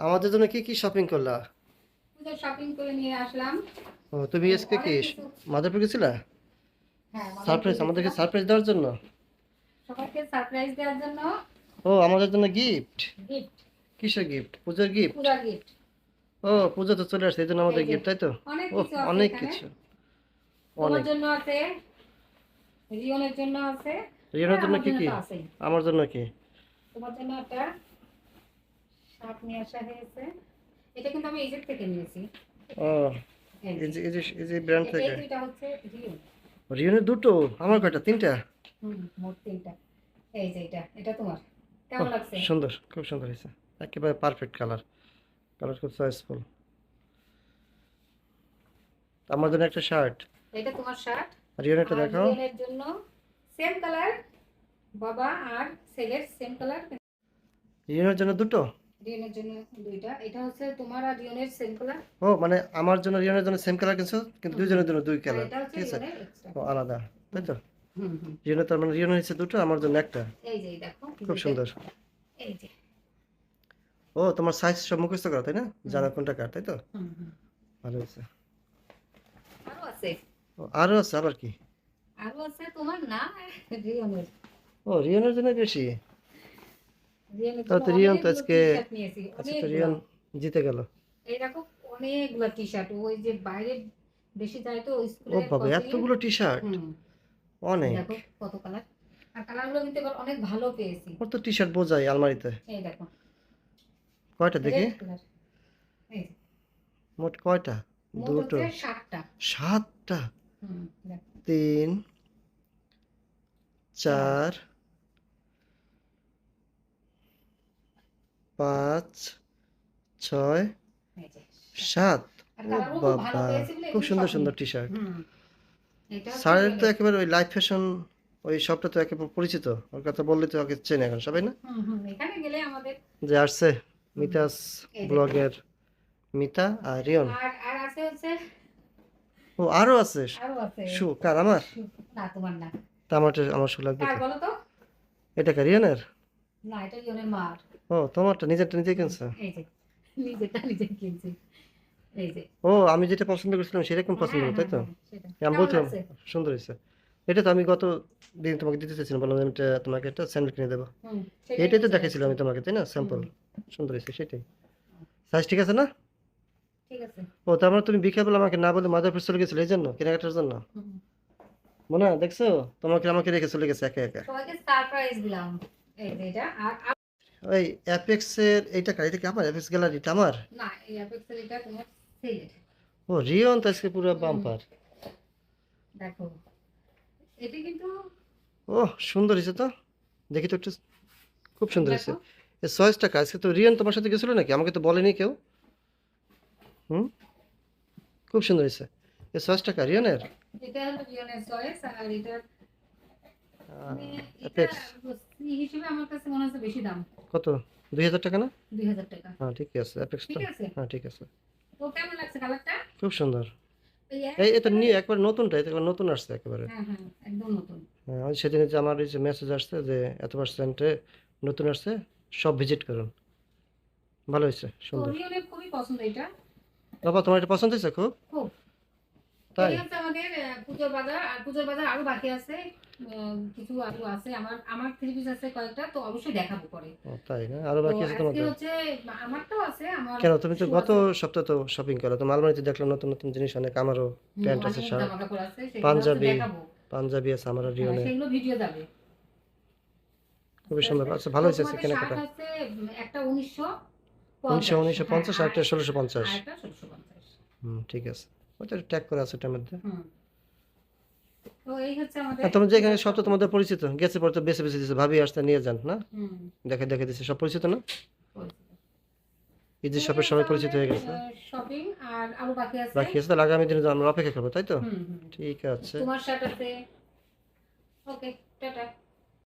আমাদের জন্য কি কি শপিং করলা? পূজার শপিং করে নিয়ে আসলাম। ও তুমি আজকে কি অনেক কিছু। মাদারপুর গেছিলা? হ্যাঁ, মাদারীপুর সারপ্রাইজ আমাদেরকে গেছিলাম সারপ্রাইজ দেওয়ার জন্য। সবাইকে সারপ্রাইজ দেওয়ার জন্য। ও আমাদের জন্য গিফট। গিফট, কিসের গিফট? পূজার গিফট। পূজার গিফট। ও পূজা তো চলে আসছে এই জন্য এই আমাদের যে গিফট, তাই তো? অনেক ও কিছু আছে অনেক এখানে। কিছু। তোমার অনেক। জন্য আছে, রিয়নের জন্য আছে। আর রিয়ানের জন্য আমার কি জন্য কি? তো আছেই। আমার জন্য কি? তোমার জন্য একটা শার্ট নিয়ে আসা হয়েছে। এটা কিন্তু আমি ইজিপ্ট থেকে নিয়েছি। ও এই এই যে যে এই যে এই যে ব্র্যান্ড এই থেকে। দুইটা হচ্ছে রিয়ন। রিয়ানের দুটো, আমার কয়টা? তিনটা। মোট তিনটা। এই যে এটা তোমার ও কেমন লাগছে? সুন্দর, খুব সুন্দর হয়েছে। একেবারে পারফেক্ট কালার। কালার খুব চয়েসফুল। আমার জন্য একটা শার্ট। এটা তোমার শার্ট। রিয়ানেরটা আর দেখাও। রিয়নের জন্য সেম কালার, বাবা আর ছেলের সেম কালার। রিয়ানের জন্য দুটো। রিয়নের জন্য দুইটা। এটা হচ্ছে তোমার আর রিয়নের সেম কালার। ও মানে আমার জন্য রিয়ানের জন্য সেম কালার কিনছো, কিন্তু দুইজনের জন্য দুই আর কালার, এটা হচ্ছে ঠিক আছে? রিয়নের এক্সট্রা। ও আলাদা, তাই হুম তো? হুম হুম। রিয়ানের তার মানে রিয়ানের হচ্ছে দুটো, আমার জন্য একটা। এই যে দেখো খুব দুইটা। সুন্দর। এই যে। ও তোমার সাইজ সব মুখস্থ করা, তাই না? হুম জানা কোনটা কার, তাই তো? হুম হুম। ভালো হয়েছে। আরো আছে। ও আরো আছে আবার কি? আরো আছে তোমার না, রিয়নের। ও রিয়ানের জন্য বেশি। রিয়নের তাহলে জন্য তো রিয়ান তো অনেকগুলো আজকে, টি শার্ট নিয়েছি, আচ্ছা তো অনেকগুলো। রিয়ান জিতে গেল। এই দেখো অনেকগুলো টি শার্ট, ওই যে বাইরে বেশি যায় তো ও স্কুলের বাবা কোচিং এ। এতগুলো টি শার্ট! হুম। অনেক। দেখো কত কালার। আর কালারগুলো কিন্তু এবার অনেক ভালো পেয়েছি। ওর তো টি শার্ট বোঝাই আলমারিতে। এই দেখো কয়টা দেখি? Red colour. এই যে মোট কয়টা? মোট দুটো। হচ্ছে 7টা। সাতটা। দেখো তিন, 4। চার, পাঁচ, ছয়, এই যে 7। সাত। আর ও কালারগুলো খুব ভালো বাবা, পেয়েছি বলে খুব এগুলো সুন্দর সব সুন্দর নিয়েছি। T shirt. এটা হচ্ছে স্যারের তো রিয়নের। একেবারে ওই লাইফ ফ্যাশন, ওই শপটা তো একেবারে পরিচিত। ওর কথা বললে তো ওকে চেনে এখন সবাই, না? এখানে গেলে আমাদের। যে আসছে হুম, মিতাস এই দেখো। ব্লগের মিতা আর রিয়ন। আর আর আছে হচ্ছে। ও আরো আছে। আরো আছে। শু কার? আমার? না তোমার না। তা আমার শু লাগবে কার তো। বলো তো? এটা কার? রিয়নের? না, এটা রিয়নের মার। ও তোমারটা নিজেরটা নিজে কিনছো? এই যে নিজেরটা নিজে কিনছি। এই যে। ও আমি যেটা পছন্দ করছিলাম সেরকম পছন্দ হলো, তাই তো? সেটা আমি কেমন বলছিলাম লাগছে? সুন্দর হয়েছে। এটা তো আমি গত দিন তোমাকে দিতে চাইছিলাম, বললাম আমি এটা তোমাকে একটা স্যান্ডেল কিনে দেবো। সেটাই এইটাই তো তো চলে দেখাইছিলাম আসছে। আমি তোমাকে, তাই না? স্যাম্পল। হুম, সুন্দর হয়েছে সেটাই। সাইজ ঠিক আছে না? ঠিক আছে। ও তার মানে তুমি বিকেলবেলা আমাকে না বলে মাদারপুর চলে গেছিলে এই জন্য, কেনাকাটার জন্য? হুম। মনে হয় দেখছো? তোমাকে আমাকে রেখে চলে গেছে একা একা। সবাইকে সারপ্রাইজ দিলাম। এই যে এটা আর ওই অ্যাপেক্সের এইটা কার? এটা কি আমার? অ্যাপেক্স গ্যালারিটা আমার? না, এই অ্যাপেক্সের এটা তোমার ছেলের। ও রিয়ন তো আজকে পুরো হুম, বাম্পার। দেখো এটা কিন্তু। ও সুন্দর হয়েছে তো। দেখি তো একটু। খুব সুন্দর হয়েছে। দেখো এ চয়েসটা কাজ, আজকে তো রিয়ন তোমার সাথে গেছিল নাকি? আমাকে তো বলেনি কেউ। হুম, খুব সুন্দর হয়েছে। এ চয়েসটা কার? রিয়নের? এটা হলো রিয়নের চয়েস। আর এটা মানে এটা অ্যাপেক্স। হিসেবে আমার কাছে মনে হচ্ছে বেশি দাম। কত? 2000 টাকা না? 2000 টাকা। হ্যাঁ ঠিক আছে, অ্যাপেক্স তো। ঠিক আছে। হ্যাঁ ঠিক আছে। তো কেমন লাগছে কালারটা? খুব সুন্দর। এই এই একই এটা নিয়ে কালারে। একবার নতুনটা, এটা একবার নতুন আসছে একেবারে। হ্যাঁ হ্যাঁ, একদম নতুন। হ্যাঁ ওই সেদিন যে আমার এই যে মেসেজ আসছে যে এত পার্সেন্টে নতুন আসছে, সব ভিজিট করুন। ভালো হয়েছে, তো সুন্দর। রিয়নের খুবই পছন্দ এটা। বাবা তোমার এটা পছন্দ হয়েছে খুব? খুব। এই তাই? হচ্ছে আমাদের পুজোর বাজার। আর পুজোর বাজার আরো বাকি আছে। কিছু আরো আছে, আমার আমার থ্রি পিস আছে কয়েকটা, তো অবশ্যই দেখাবো পরে। ও তাই না? আরো তো বাকি আছে আজকে তোমাদের? হচ্ছে আমারটাও আছে, আমার কেন তুমি তো শু গত আছে। সপ্তাহে তো শপিং করো, তোমার আলমারিতে দেখলাম নতুন নতুন জিনিস অনেক। আমারও প্যান্ট আছে, অনেক শার্ট, জামা কাপড় আছে, সেগুলো হচ্ছে পাঞ্জাবি। দেখাবো। পাঞ্জাবি আছে আমার আর হ্যাঁ, রিওনের। সেগুলো ভিডিও যাবে খুবই আস্তে সুন্দর। আস্তে। আচ্ছা তো ভালো হয়েছে আজকে তোমাদের শার্ট কেনাকাটা। আছে একটা 1950। উনিশশো হ্যাঁ, পঞ্চাশ আর আর একটা 1650। আর একটা 1650। হুম ঠিক আছে। ওইটা ট্যাগ করা আছে ওটার মধ্যে। হুম। তো এই হচ্ছে আমাদের আর তোমার যেখানে পূজার সব তো শপিং। তোমাদের পরিচিত, গেছে পরে তো বেছে বেছে দিচ্ছে, ভাবি আসতে নিয়ে যান না? হুম। দেখে দেখে দিচ্ছে, সব পরিচিত না? পরিচিত। ঈদ তো এই শপের হচ্ছে সবাই পরিচিত আমাদের হয়ে গেছে। শপিং। আর আরো বাকি আছে। বাকি আছে, তাহলে আগামী দিনে আমরা অপেক্ষা করবো, তাই তো? হুম হুম। ঠিক আছে। তোমার শার্ট আছে। ওকে, টাটা।